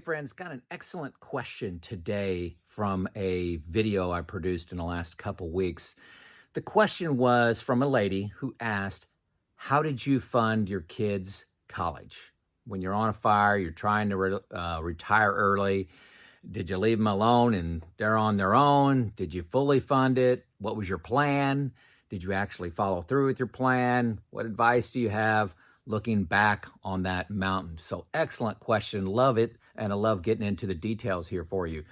Friends, got an excellent question today from a video I produced in the last couple weeks. The question was from a lady who asked, how did you fund your kids' college? When you're on a fire, you're trying to retire early. Did you leave them alone and they're on their own? Did you fully fund it? What was your plan? Did you actually follow through with your plan? What advice do you have looking back on that mountain? So excellent question. Love it. And I love getting into the details here for you.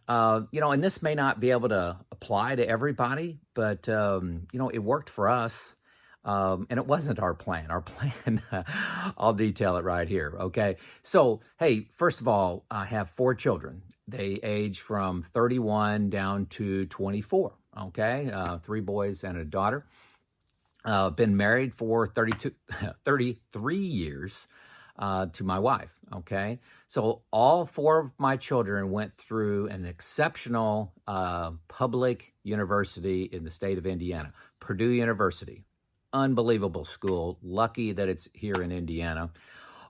And this may not be able to apply to everybody, but, it worked for us. And it wasn't our plan. Our plan, I'll detail it right here. Okay. So, hey, first of all, I have 4 children. They age from 31 down to 24. Okay. 3 boys and a daughter. Been married for 33 years to my wife. Okay. So all 4 of my children went through an exceptional public university in the state of Indiana, Purdue University. Unbelievable school. Lucky that it's here in Indiana.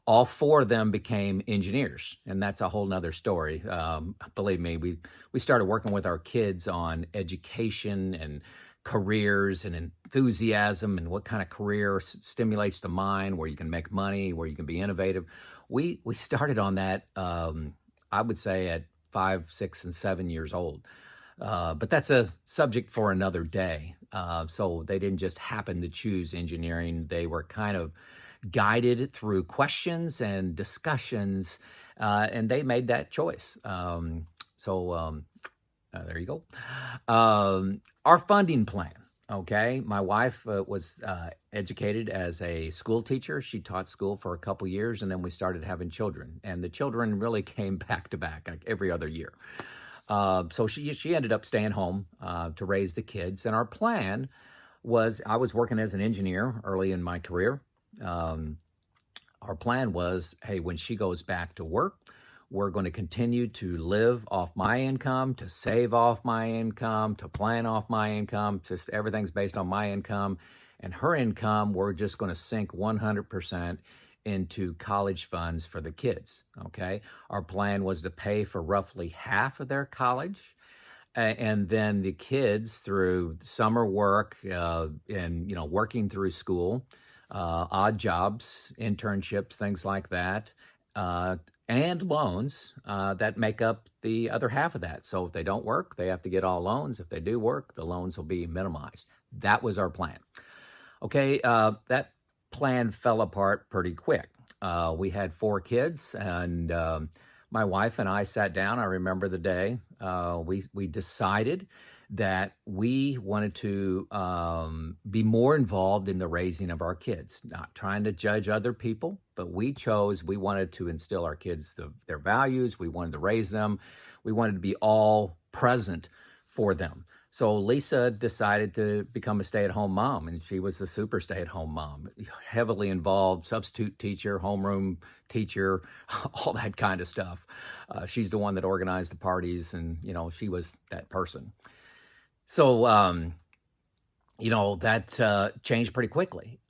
All 4 of them became engineers, and that's a whole nother story. Believe me, we started working with our kids on education and careers and enthusiasm and what kind of career stimulates the mind, where you can make money, where you can be innovative. We started on that, I would say, at 5, 6, and 7 years old. But that's a subject for another day. So they didn't just happen to choose engineering. They were kind of guided through questions and discussions, and they made that choice. There you go. Our funding plan. Okay. My wife was educated as a school teacher. She taught school for a couple years, and then we started having children. And the children really came back to back, like every other year. So she ended up staying home to raise the kids. And our plan was, I was working as an engineer early in my career. Our plan was, hey, when she goes back to work, we're going to continue to live off my income, to save off my income, to plan off my income. Just everything's based on my income. And her income, we're just going to sink 100% into college funds for the kids. Okay. Our plan was to pay for roughly half of their college. And then the kids, through summer work and working through school, odd jobs, internships, things like that, and loans that make up the other half of that. So if they don't work, they have to get all loans. If they do work, the loans will be minimized. That was our plan. Okay, that plan fell apart pretty quick. We had 4 kids, and my wife and I sat down. I remember the day. We decided that we wanted to be more involved in the raising of our kids, not trying to judge other people, but we wanted to instill our kids their values. We wanted to raise them. We wanted to be all present for them. So Lisa decided to become a stay-at-home mom, and she was a super stay-at-home mom, heavily involved, substitute teacher, homeroom teacher, all that kind of stuff. She's the one that organized the parties, and, she was that person. So, that changed pretty quickly.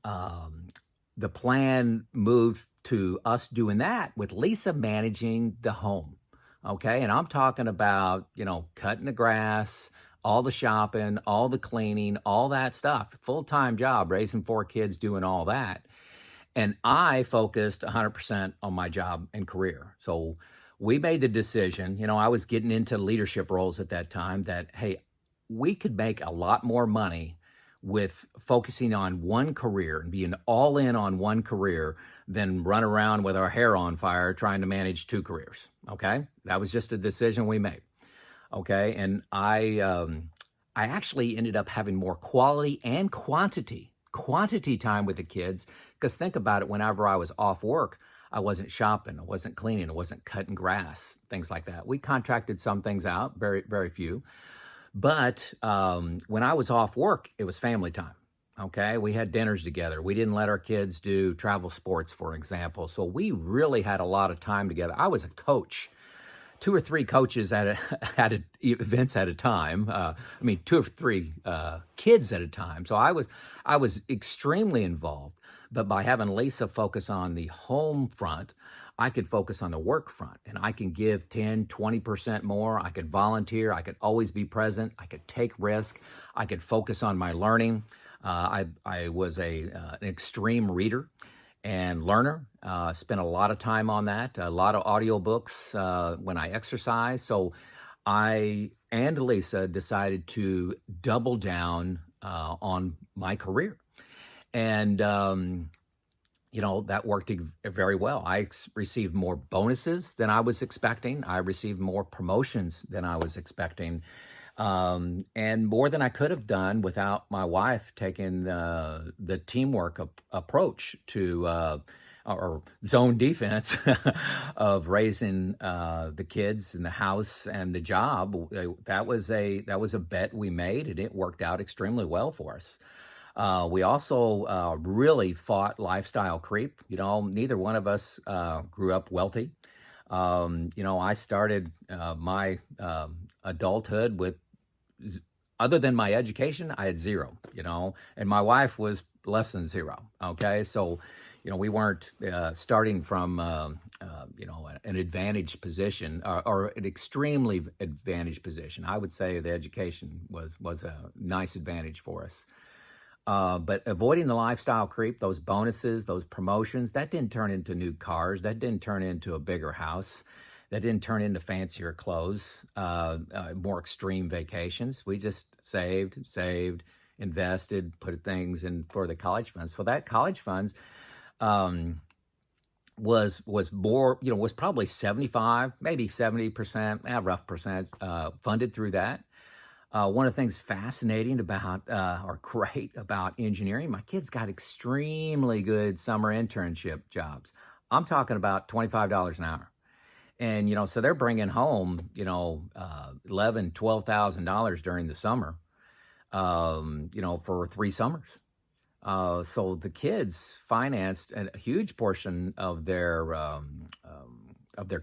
The plan moved to us doing that with Lisa managing the home. Okay. And I'm talking about, cutting the grass, all the shopping, all the cleaning, all that stuff. Full-time job, raising 4 kids, doing all that. And I focused 100% on my job and career. So we made the decision, I was getting into leadership roles at that time, that, hey, we could make a lot more money with focusing on one career and being all in on one career than run around with our hair on fire trying to manage 2 careers. Okay. That was just a decision we made. Okay. And I actually ended up having more quality and quantity time with the kids. Because think about it, whenever I was off work, I wasn't shopping, I wasn't cleaning, I wasn't cutting grass, things like that. We contracted some things out, very, very few. But when I was off work, it was family time. Okay. We had dinners together. We didn't let our kids do travel sports, for example. So we really had a lot of time together. I was a coach, 2 or 3 coaches at events at a time. 2 or 3 kids at a time. So I was extremely involved. But by having Lisa focus on the home front, I could focus on the work front and I can give 10, 20% more. I could volunteer. I could always be present. I could take risk. I could focus on my learning. I was an extreme reader and learner. Spent a lot of time on that, a lot of audiobooks when I exercise. So I and Lisa decided to double down on my career. And that worked very well. Received more bonuses than I was expecting. I received more promotions than I was expecting, and more than I could have done without my wife taking the teamwork approach to or zone defense of raising the kids and the house and the job. That was a bet we made, and it worked out extremely well for us. We also really fought lifestyle creep. Neither one of us grew up wealthy. I started my adulthood with, other than my education, I had zero, and my wife was less than zero. Okay. So, we weren't starting from, an advantaged position or an extremely advantaged position. I would say the education was a nice advantage for us. But avoiding the lifestyle creep, those bonuses, those promotions, that didn't turn into new cars. That didn't turn into a bigger house. That didn't turn into fancier clothes, more extreme vacations. We just saved, invested, put things in for the college funds. So that college funds um, was more, was probably 75, maybe 70%, rough percent, funded through that. One of the things fascinating about, or great about engineering, my kids got extremely good summer internship jobs. I'm talking about $25 an hour. And, so they're bringing home, $11,000, $12,000 during the summer, for 3 summers. So the kids financed a huge portion of their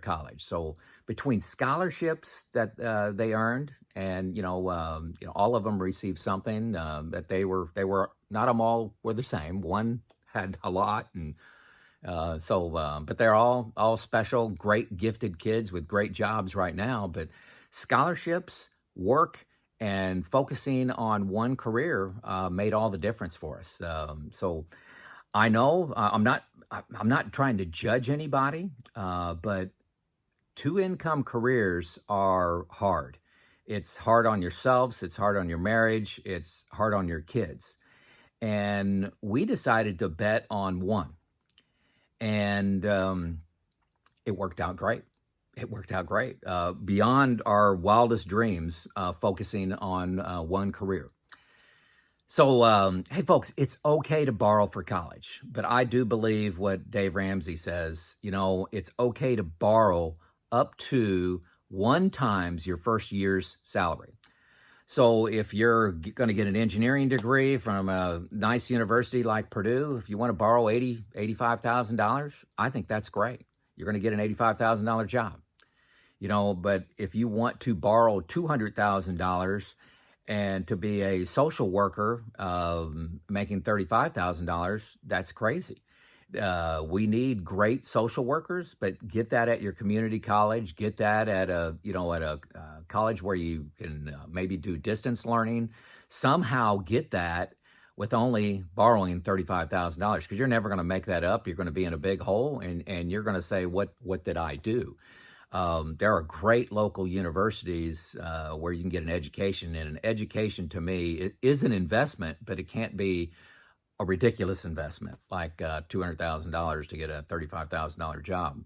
college. So between scholarships that they earned, and all of them received something that they were not all were the same. One had a lot, and but they're all special, great, gifted kids with great jobs right now. But scholarships, work, and focusing on one career made all the difference for us. So I know I'm not trying to judge anybody, but two income careers are hard. It's hard on yourselves. It's hard on your marriage. It's hard on your kids. And we decided to bet on one, and it worked out great. It worked out great, beyond our wildest dreams, focusing on one career. So, hey, folks, it's okay to borrow for college, but I do believe what Dave Ramsey says. It's okay to borrow up to 1 times your first year's salary. So if you're going to get an engineering degree from a nice university like Purdue, if you want to borrow $85,000, I think that's great. You're going to get an $85,000 job. But if you want to borrow $200,000 and to be a social worker making $35,000, that's crazy. We need great social workers, but get that at your community college. Get that at a college where you can maybe do distance learning. Somehow get that with only borrowing $35,000, because you're never going to make that up. You're going to be in a big hole, and you're going to say, what did I do? There are great local universities where you can get an education, and an education to me it is an investment, but it can't be a ridiculous investment like $200,000 to get a $35,000 job.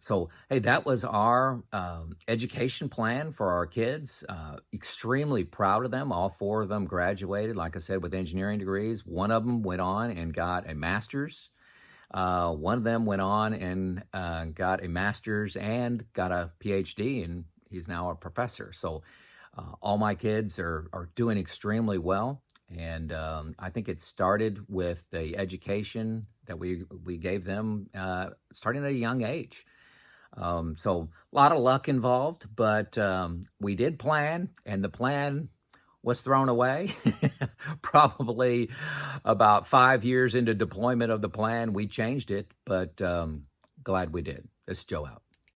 So hey, that was our education plan for our kids. Extremely proud of them. All 4 of them graduated, like I said, with engineering degrees. One of them went on and got a master's. One of them went on and got a master's and got a PhD, and he's now a professor. So all my kids are doing extremely well. And I think it started with the education that we gave them starting at a young age. So a lot of luck involved, but we did plan, and the plan was thrown away. Probably about 5 years into deployment of the plan, we changed it. But glad we did. It's Joe out.